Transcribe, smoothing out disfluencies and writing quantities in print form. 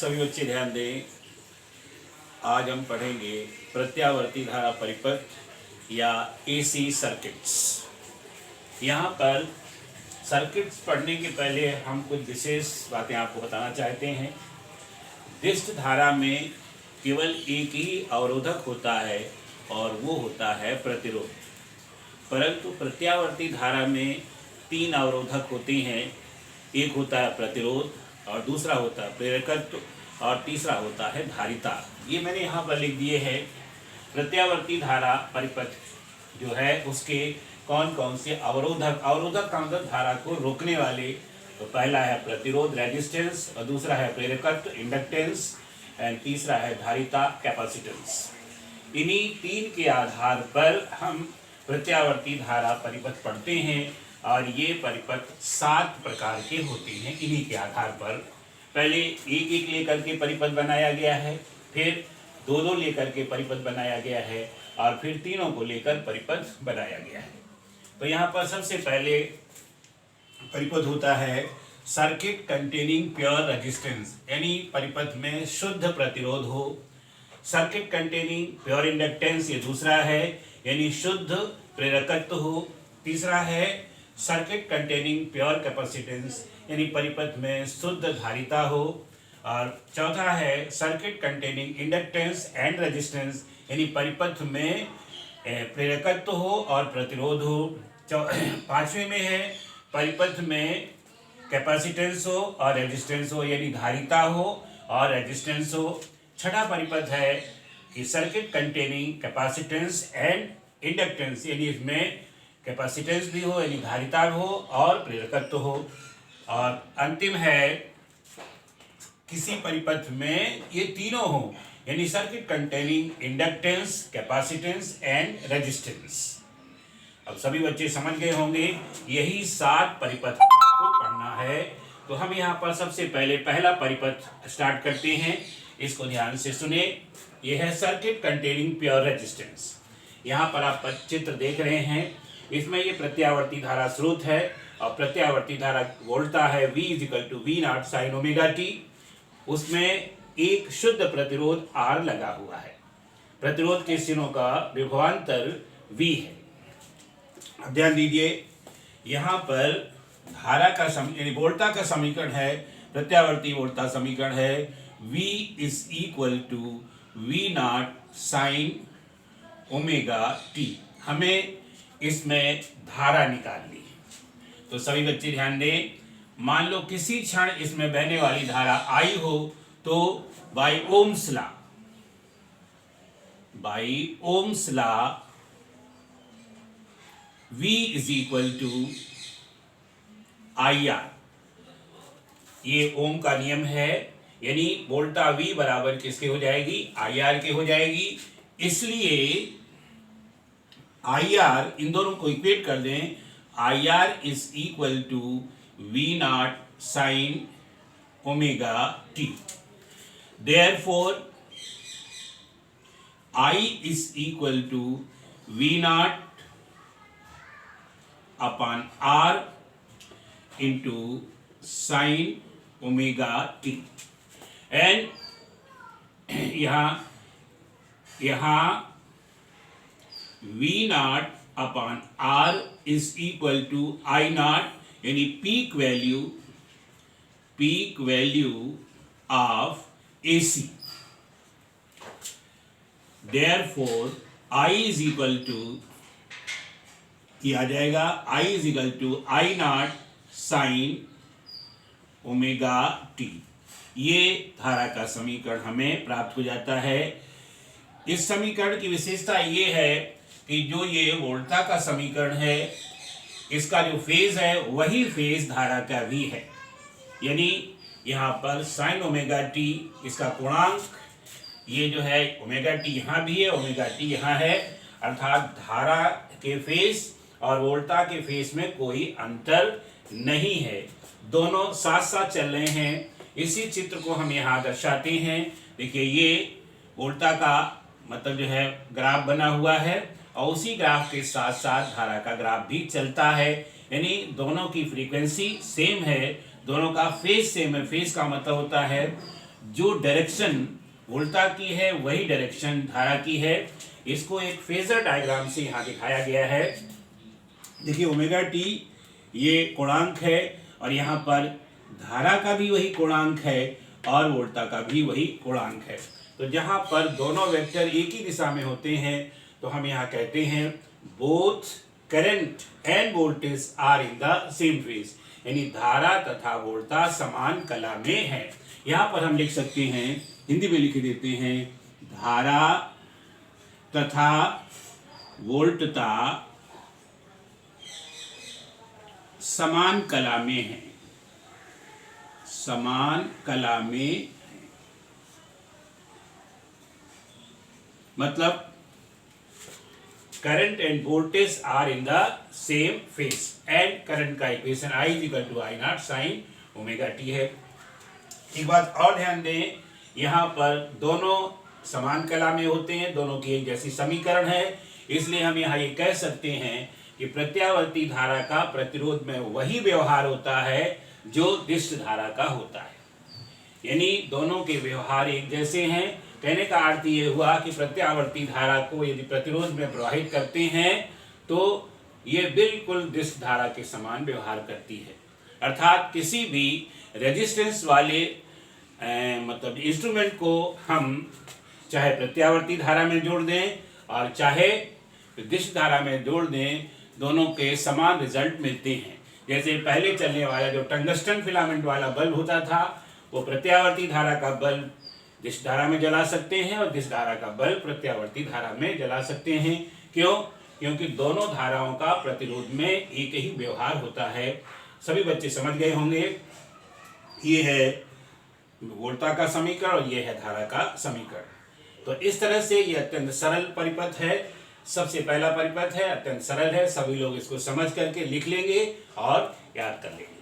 सभी बच्चे ध्यान दें। आज हम पढ़ेंगे प्रत्यावर्ती धारा परिपथ या एसी सर्किट्स। यहाँ पर सर्किट्स पढ़ने के पहले हम कुछ विशेष बातें आपको बताना चाहते हैं। विशिष्ट धारा में केवल एक ही अवरोधक होता है और वो होता है प्रतिरोध, परंतु प्रत्यावर्ती धारा में 3 अवरोधक होते हैं। एक होता है प्रतिरोध और दूसरा होता है प्रेरकत्व और तीसरा होता है धारिता। ये मैंने यहाँ पर लिख दिए हैं। प्रत्यावर्ती धारा परिपथ जो है उसके कौन कौन से अवरोधक का मतलब धारा को रोकने वाले। तो पहला है प्रतिरोध रेजिस्टेंस और दूसरा है प्रेरकत्व इंडक्टेंस एंड तीसरा है धारिता कैपेसिटेंस। इन्हीं 3 के आधार पर हम प्रत्यावर्ती धारा परिपथ पढ़ते हैं और ये परिपथ 7 प्रकार के होते हैं। इन्हीं के आधार पर पहले एक लेकर के परिपथ बनाया गया है, फिर 2 लेकर के परिपथ बनाया गया है और फिर तीनों को लेकर परिपथ बनाया गया है। तो यहाँ पर सबसे पहले परिपथ होता है सर्किट कंटेनिंग प्योर रेजिस्टेंस, यानी परिपथ में शुद्ध प्रतिरोध हो। सर्किट कंटेनिंग प्योर इंडक्टेंस ये दूसरा है, यानी शुद्ध प्रेरकत्व हो। तीसरा है सर्किट कंटेनिंग प्योर कैपेसिटेंस, यानी परिपथ में शुद्ध धारिता हो। और चौथा है circuit containing inductance and resistance, यानी परिपथ में प्रेरकत्व हो और प्रतिरोध हो। 5वें में है परिपथ में कैपेसिटेंस हो और रेजिस्टेंस हो, यानी धारिता हो और रेजिस्टेंस हो। 6वां परिपथ है कि circuit containing capacitance and inductance, यानी इसमें कैपेसिटेंस भी हो यानी धारिता हो और प्रेरकत्व हो। और अंतिम है किसी परिपथ में ये तीनों हो, यानी circuit containing inductance, capacitance and resistance. अब सभी बच्चे समझ गए होंगे, यही 7 परिपथ आपको पढ़ना है। तो हम यहाँ पर सबसे पहले पहला परिपथ स्टार्ट करते हैं। इसको ध्यान से सुने। यह है सर्किट कंटेनिंग प्योर रेजिस्टेंस। यहाँ पर आप चित्र देख रहे हैं, इसमें ये प्रत्यावर्ती धारा स्रोत है और प्रत्यावर्ती धारा वोल्टा है V = V0 sin ωt। उसमें एक शुद्ध प्रतिरोध R लगा हुआ है। प्रतिरोध के सिरों का विभवांतर V है। अब ध्यान दीजिए, यहाँ पर धारा का वोल्टा का समीकरण है, प्रत्यावर्ती वोल्टा समीकरण है V = V0 sin ωt। हमें इसमें धारा निकालनी है। तो सभी बच्चे ध्यान दें, मान लो किसी क्षण इसमें बहने वाली धारा आई हो तो by Ohm's law V = IR, ये ओम का नियम है, यानी वोल्टा V बराबर किसके हो जाएगी? IR के हो जाएगी। इसलिए IR, इन दोनों को इक्वेट कर दें, IR = V0 sin ωt। Therefore I = V0 upon R into sin ωt। And यहाँ V0 upon R = I0, यानी peak value of AC। Therefore I आ जाएगा I = I0 sin ωt। ये धारा का समीकरण हमें प्राप्त हो जाता है। इस समीकरण की विशेषता ये है कि जो ये वोल्टा का समीकरण है, इसका जो फेज है वही फेज धारा का भी है, यानी यहाँ पर sin ωt इसका पूर्णांक, ये जो है ωt यहाँ भी है, ωt यहाँ है, अर्थात धारा के फेज और वोल्टा के फेज में कोई अंतर नहीं है, दोनों साथ साथ चल रहे हैं। इसी चित्र को हम यहाँ दर्शाते हैं। देखिए, ये वोल्टा का मतलब जो है ग्राफ बना हुआ है और उसी ग्राफ के साथ साथ धारा का ग्राफ भी चलता है, यानी दोनों की फ्रीक्वेंसी सेम है, दोनों का फेज सेम है। फेज का मतलब होता है जो डायरेक्शन वोल्टा की है वही डायरेक्शन धारा की है। इसको एक फेजर डायग्राम से यहाँ दिखाया गया है। देखिए ओमेगा टी ये कोणांक है और यहाँ पर धारा का भी वही कोणांक है और वोल्टा का भी वही कोणांक है। तो जहाँ पर दोनों वेक्टर एक ही दिशा में होते हैं तो हम यहाँ कहते हैं both current and voltage are in the same phase, यानी धारा तथा वोल्टा समान कला में है। यहाँ पर हम लिख सकते हैं, हिंदी में लिख देते हैं, धारा तथा वोल्टता समान कला में है, समान कला में, मतलब current and voltage are in the same phase and current का equation I equal to I naught sine omega T है। एक बात और ध्यान दें, यहाँ पर दोनों समान कला में होते हैं, दोनों की एक जैसी समीकरण है, इसलिए हम यहाँ ये कह सकते हैं कि प्रत्यावर्ती धारा का प्रतिरोध में वही व्यवहार होता है जो दिष्ट धारा का होता है, यानी दोनों के व्यवहार एक जैसे हैं। कहने का अर्थ ये हुआ कि प्रत्यावर्ती धारा को यदि प्रतिरोध में प्रवाहित करते हैं तो ये बिल्कुल दिष्ट धारा के समान व्यवहार करती है। अर्थात किसी भी रेजिस्टेंस वाले मतलब इंस्ट्रूमेंट को हम चाहे प्रत्यावर्ती धारा में जोड़ दें और चाहे दिष्ट धारा में जोड़ दें, दोनों के समान रिजल्ट मिलते हैं। जैसे पहले चलने वाला जो टंगस्टन फिलामेंट वाला बल्ब होता था, वो प्रत्यावर्ती धारा का बल्ब दिष्ट धारा में जला सकते हैं और दिष्ट धारा का बल्ब प्रत्यावर्ती धारा में जला सकते हैं। क्यों? क्योंकि दोनों धाराओं का प्रतिरोध में एक ही व्यवहार होता है। सभी बच्चे समझ गए होंगे। ये है वोल्टा का समीकरण और ये है धारा का समीकरण। तो इस तरह से ये अत्यंत सरल परिपथ है। सबसे पहला परिपथ है, अत्यंत सरल है, सभी लोग इसको समझ करके लिख लेंगे और याद कर लेंगे।